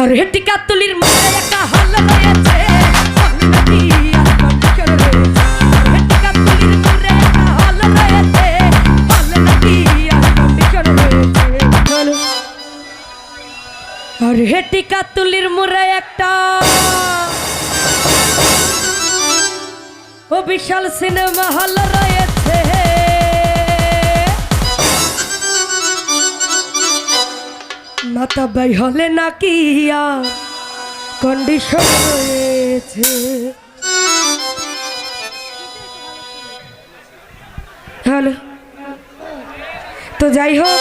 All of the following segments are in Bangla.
আর হেটি কাতুলির মধ্যে একটা হল রয়েছে আর হেটি কাতুলির মুরে একটা ও বিশাল সিনেমা হল রয়েছে মাতা ভাই হলে নাকি কন্ডিশন রয়েছে। হ্যালো, তো যাই হোক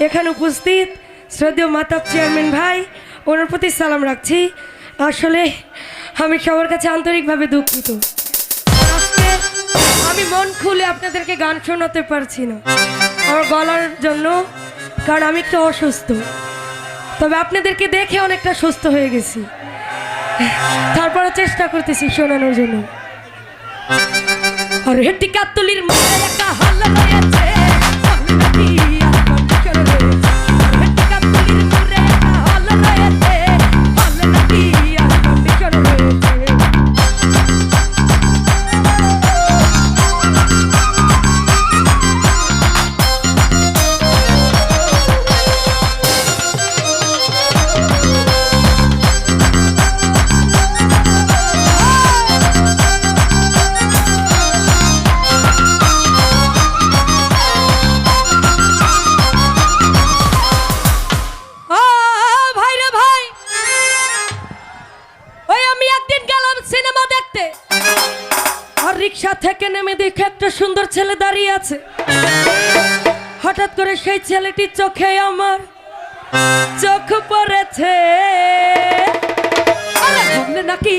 এখানে উপস্থিত শ্রদ্ধেয় মাতাব চেয়ারম্যান ভাই, ওনার প্রতি সালাম রাখছি। আসলে আমি সবার কাছে আন্তরিকভাবে দুঃখিত, আজকে আমি মন খুলে আপনাদেরকে গান শোনাতে পারছি না আমার গলার জন্য, কারণ আমি একটু অসুস্থ। তবে আপনাদেরকে দেখে অনেকটা সুস্থ হয়ে গেছি, তারপরে চেষ্টা করতেছি শোনানোর জন্য। আর হেটি কাতুলির মধ্যে একটা হল রয়েছে রিক্সা থেকে নেমে দেখে একটা সুন্দর ছেলে দাঁড়িয়ে আছে। হঠাৎ করে সেই ছেলেটির চোখে আমার চোখ পড়েছে। নাকি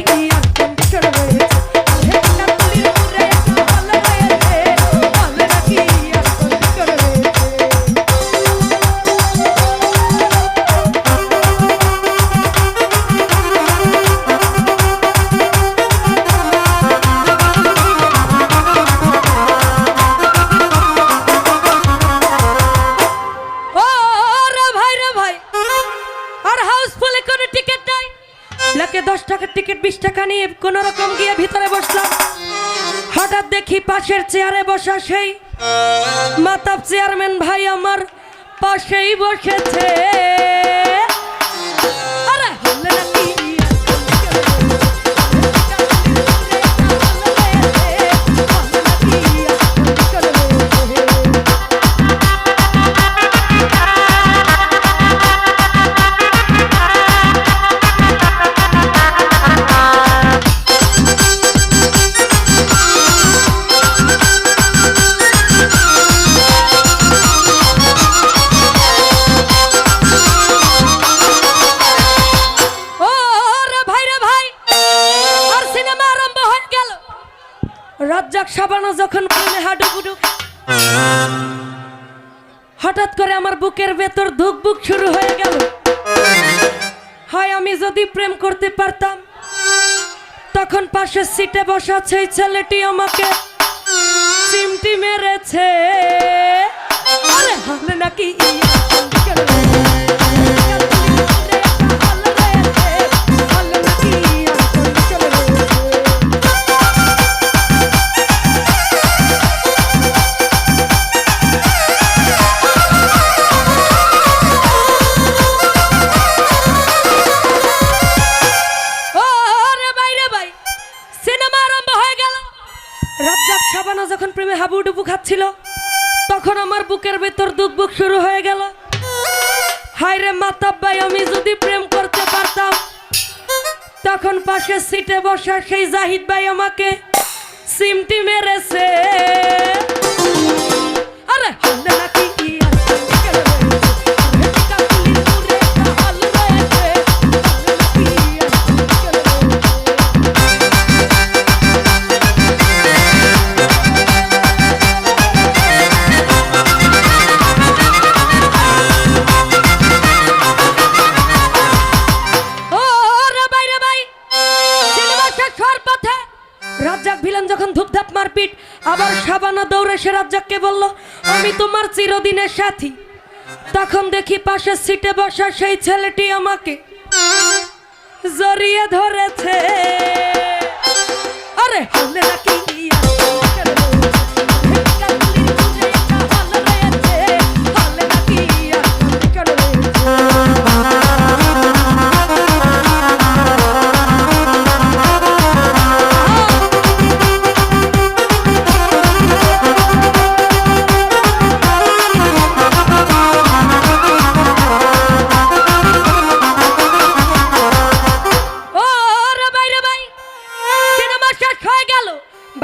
ব্ল্যাকে 10 টাকার টিকিট 20 টাকা নিয়ে কোন রকম গিয়ে ভিতরে বসলাম। হঠাৎ দেখি পাশের চেয়ারে বসা সেই মাতাব চেয়ারম্যান ভাই আমার পাশেই বসেছে। আরে হলে নাকি রাজ্জাক শাবানা যখন প্রেমে হাডুগুডু, হঠাৎ করে আমার বুকের ভেতর ধুকবুক শুরু হয়ে গেল। হয় আমি যদি প্রেম করতে পারতাম, তখন পাশের সিটে বসা সেই ছেলেটি আমাকে চিমটি মেরেছে। আরে হলে নাকি রাজ্জাক শাবানা যখন প্রেমে হাবুডুবু খাচ্ছিল, তখন আমার বুকের ভেতর দুকবুক শুরু হয়ে গেল। হায় রে মাতাব ভাই, আমি যদি প্রেম করতে পারতাম, তখন পাশের সিটে বসা সেই জাহিদ ভাই আমাকে সিমটি মেরেছে। আরে হলে নাকি রাজ্জাক ভিলেন যখন ধুপধাপ মারপিট, আবার শাবানা দৌড়ে সে রাজ্জাককে বলল আমি তোমার চিরদিনের সাথী। তখন দেখি পাশের সিটে বসা সেই ছেলেটি আমাকে জড়িয়ে ধরেছে। আরে হলে নাকি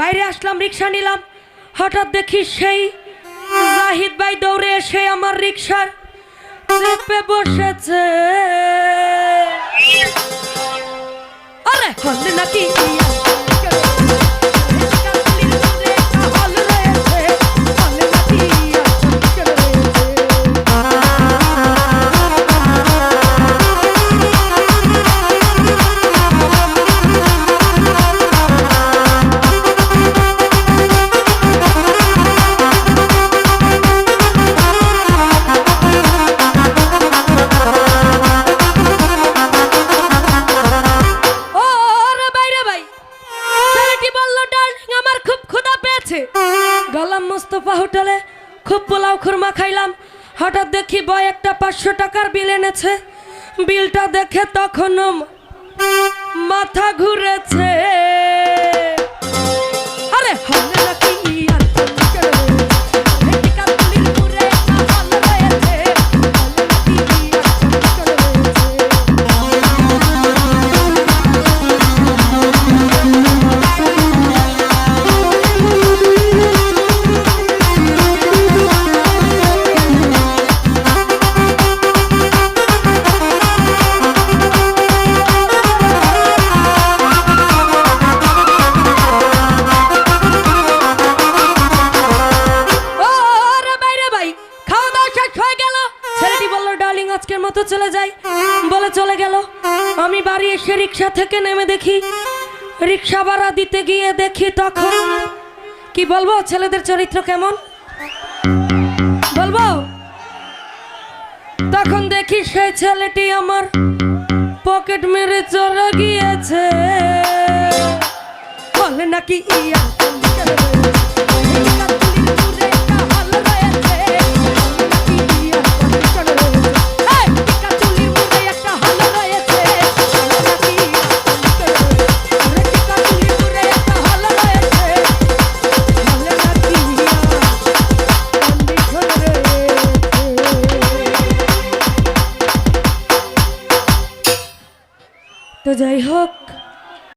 বাইরে আসলাম, রিক্সা নিলাম, হঠাৎ দেখি সেই জাহিদ ভাই দৌড়ে এসে আমার রিক্সার চেপে বসেছে। আরে হলে নাকি গেলাম মুস্তফা হোটেলে, খুব পোলাও খুরমা খাইলাম। হঠাৎ দেখি বয় একটা 500 টাকার বিল এনেছে। বিলটা দেখে তখনও মাথা ঘুরেছে। আরে হলে নাকি আজকের মতো চলে যাই বলে চলে গেল। আমি বাড়ি এসে রিক্সা থেকে নেমে দেখি, রিক্সা ভাড়া দিতে গিয়ে দেখি তখন কি বলবো ছেলেদের চরিত্র কেমন বলবো। তখন দেখি সেই ছেলেটি আমার পকেট মেরে চলে গিয়েছে। বলে নাকি ইয়া তো যাই হোক,